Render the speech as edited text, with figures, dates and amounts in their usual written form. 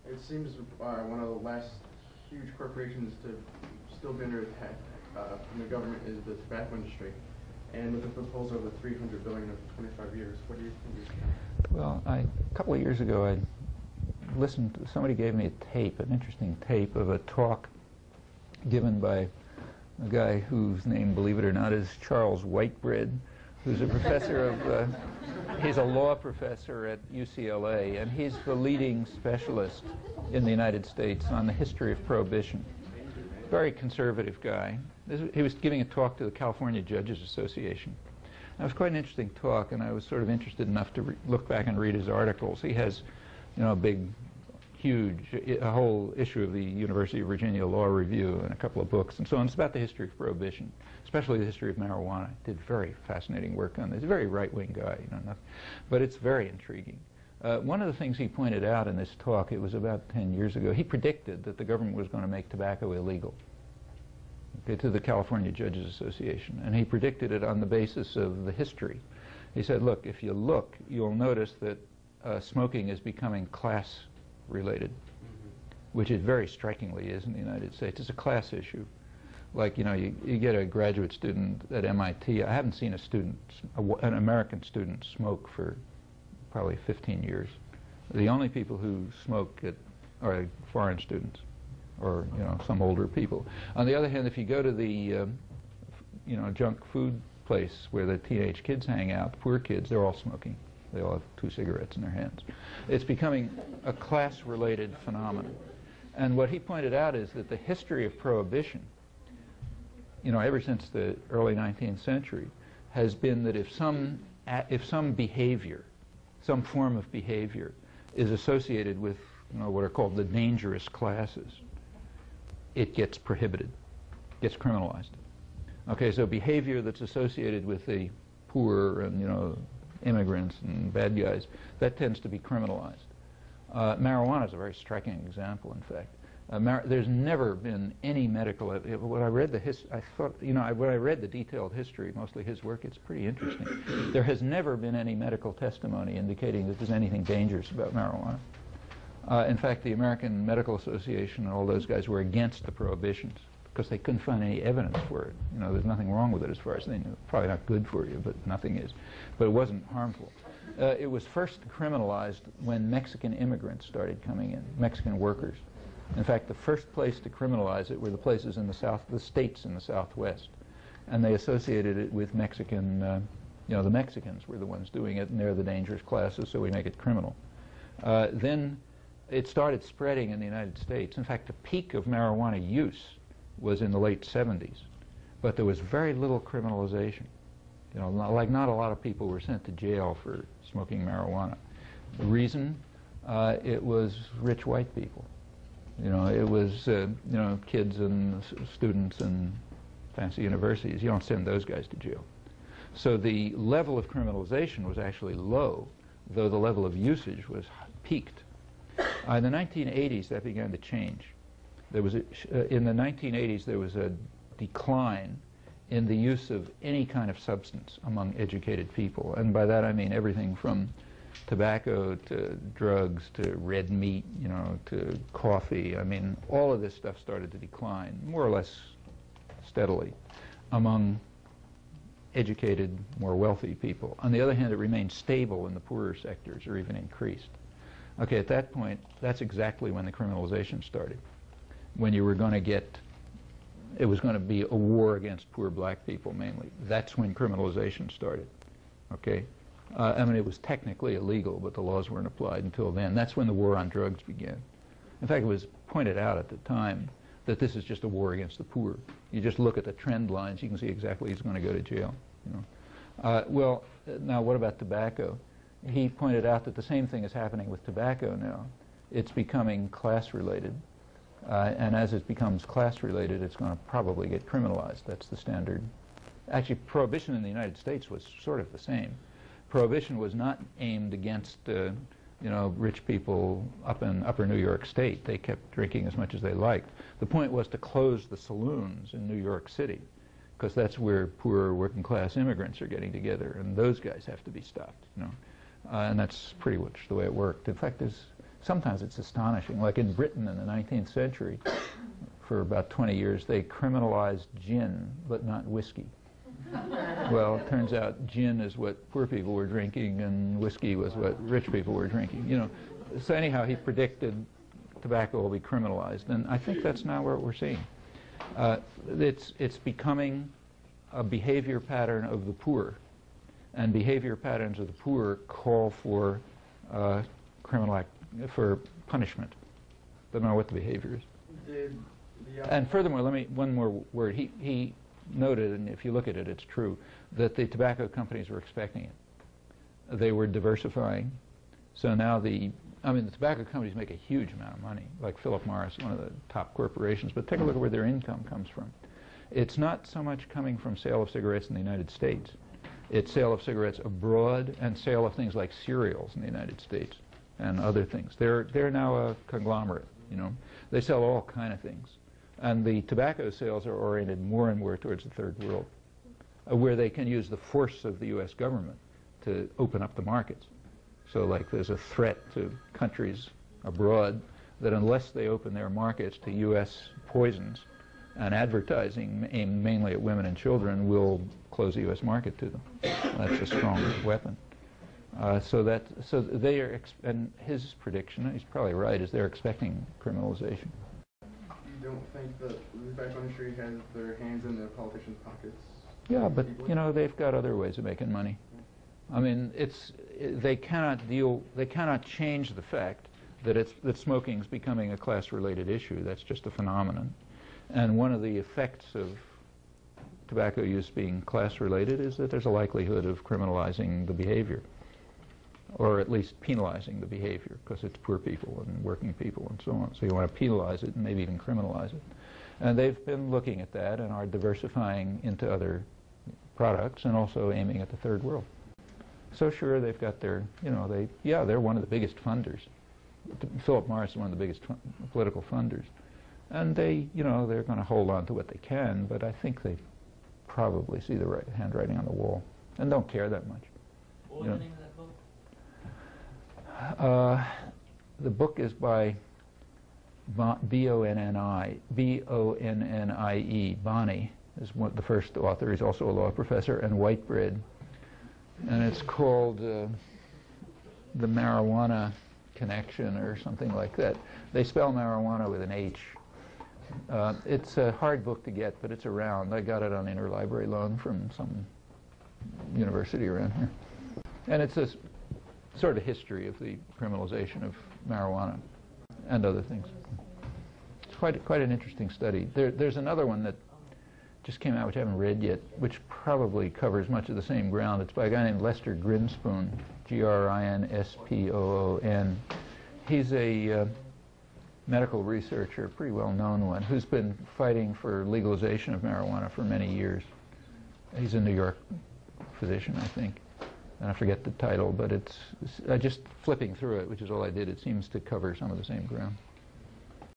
It seems one of the last huge corporations to still be under attack from the government is the tobacco industry. And with the proposal of the $300 billion over 25 years, what do you think is going to Well, a couple of years ago, I listened to, somebody gave me a tape, an interesting tape of a talk given by a guy whose name, believe it or not, is Charles Whitebread, who's a professor of, he's a law professor at UCLA, and he's the leading specialist in the United States on the history of Prohibition. Very conservative guy. He was giving a talk to the California Judges Association. It was quite an interesting talk, and I was sort of interested enough to look back and read his articles. He has, you know, a big, huge, a whole issue of the University of Virginia Law Review and a couple of books and so on. It's about the history of Prohibition, especially the history of marijuana. Did very fascinating work on this. He's a very right-wing guy, you know, but it's very intriguing. One of the things he pointed out in this talk, it was about 10 years ago, he predicted that the government was going to make tobacco illegal, okay, to the California Judges Association. And he predicted it on the basis of the history. He said, look, if you look, you'll notice that smoking is becoming class-related, which it very strikingly is in the United States. It's a class issue. Like, you know, you get a graduate student at MIT. I haven't seen a student, an American student, smoke for probably 15 years. The only people who smoke are foreign students, or, you know, some older people. On the other hand, if you go to the you know, junk food place where the teenage kids hang out, poor kids, they're all smoking. They all have 2 cigarettes in their hands. It's becoming a class-related phenomenon. And what he pointed out is that the history of Prohibition, you know, ever since the early 19th century, has been that if some behavior, some form of behavior is associated with, you know, what are called the dangerous classes, it gets prohibited, gets criminalized. Okay, so behavior that's associated with the poor and, you know, immigrants and bad guys, that tends to be criminalized. Marijuana is a very striking example, in fact. There's never been any medical when I read I thought, you know, when I read the detailed history, mostly his work, it's pretty interesting. There has never been any medical testimony indicating that there's anything dangerous about marijuana. In fact, the American Medical Association and all those guys were against the prohibitions because they couldn't find any evidence for it. You know, there's nothing wrong with it as far as they knew. Probably not good for you, but nothing is. But it wasn't harmful. It was first criminalized when Mexican immigrants started coming in, Mexican workers. In fact, the first place to criminalize it were the places in the South, the states in the Southwest. And they associated it with Mexican, you know, the Mexicans were the ones doing it, and they're the dangerous classes, so we make it criminal. Then it started spreading in the United States. In fact, the peak of marijuana use was in the late 70s, but there was very little criminalization. You know, like not a lot of people were sent to jail for smoking marijuana. The reason? It was rich white people. You know, it was, you know, kids and students in fancy universities. You don't send those guys to jail. So the level of criminalization was actually low, though the level of usage was peaked. In the 1980s, that began to change. There was in the 1980s, there was a decline in the use of any kind of substance among educated people. And by that I mean everything from tobacco to drugs to red meat, you know, to coffee. I mean, all of this stuff started to decline, more or less steadily, among educated, more wealthy people. On the other hand, it remained stable in the poorer sectors, or even increased. Okay, at that point, that's exactly when the criminalization started, when you were going to get, it was going to be a war against poor black people mainly. That's when criminalization started, okay? I mean, it was technically illegal, but the laws weren't applied until then. That's when the war on drugs began. In fact, it was pointed out at the time that this is just a war against the poor. You just look at the trend lines, you can see exactly who's going to go to jail. You know. Well, now what about tobacco? He pointed out that the same thing is happening with tobacco now. It's becoming class-related, and as it becomes class-related, it's going to probably get criminalized. That's the standard. Actually, Prohibition in the United States was sort of the same. Prohibition was not aimed against you know, rich people up in upper New York State. They kept drinking as much as they liked. The point was to close the saloons in New York City, because that's where poor working class immigrants are getting together, and those guys have to be stopped, you know. And that's pretty much the way it worked. In fact, there's sometimes it's astonishing. Like in Britain in the 19th century, for about 20 years, they criminalized gin, but not whiskey. Well, it turns out gin is what poor people were drinking, and whiskey was what rich people were drinking. You know, so anyhow, he predicted tobacco will be criminalized, and I think that's now what we're seeing. It's becoming a behavior pattern of the poor, and behavior patterns of the poor call for for punishment. Don't know what the behavior is. And furthermore, one more word. He noted, and if you look at it, it's true, that the tobacco companies were expecting it. They were diversifying. So now the tobacco companies make a huge amount of money, like Philip Morris, one of the top corporations, but take a look at where their income comes from. It's not so much coming from sale of cigarettes in the United States. It's sale of cigarettes abroad and sale of things like cereals in the United States and other things. They're now a conglomerate, you know. They sell all kind of things. And the tobacco sales are oriented more and more towards the third world, where they can use the force of the U.S. government to open up the markets. So like there's a threat to countries abroad that unless they open their markets to U.S. poisons and advertising aimed mainly at women and children will close the U.S. market to them. That's a strong weapon. So they are, and his prediction, he's probably right, is they're expecting criminalization. You don't think that the tobacco industry has their hands in the politicians' pockets? Yeah, but you know, they've got other ways of making money. I mean, they cannot change the fact that smoking is becoming a class-related issue. That's just a phenomenon. And one of the effects of tobacco use being class-related is that there's a likelihood of criminalizing the behavior, or at least penalizing the behavior, because it's poor people and working people and so on. So you want to penalize it and maybe even criminalize it. And they've been looking at that and are diversifying into other products and also aiming at the third world. So sure, they've got their, you know, they're one of the biggest funders. Philip Morris is one of the biggest political funders. And they, you know, they're going to hold on to what they can, but I think they probably see the handwriting on the wall and don't care that much. What was the name of that book? The book is by B-O-N-N-I-E. Bonney is the first author. He's also a law professor, and Whitebread. And it's called The Marijuana Connection or something like that. They spell marijuana with an H. It's a hard book to get, but it's around. I got it on interlibrary loan from some university around here. And it's a sort of history of the criminalization of marijuana and other things. It's quite an interesting study. There's another one that just came out, which I haven't read yet, which probably covers much of the same ground. It's by a guy named Lester Grinspoon, Grinspoon. He's a medical researcher, a pretty well-known one, who's been fighting for legalization of marijuana for many years. He's a New York physician, I think. And I forget the title, but it's just flipping through it, which is all I did. It seems to cover some of the same ground.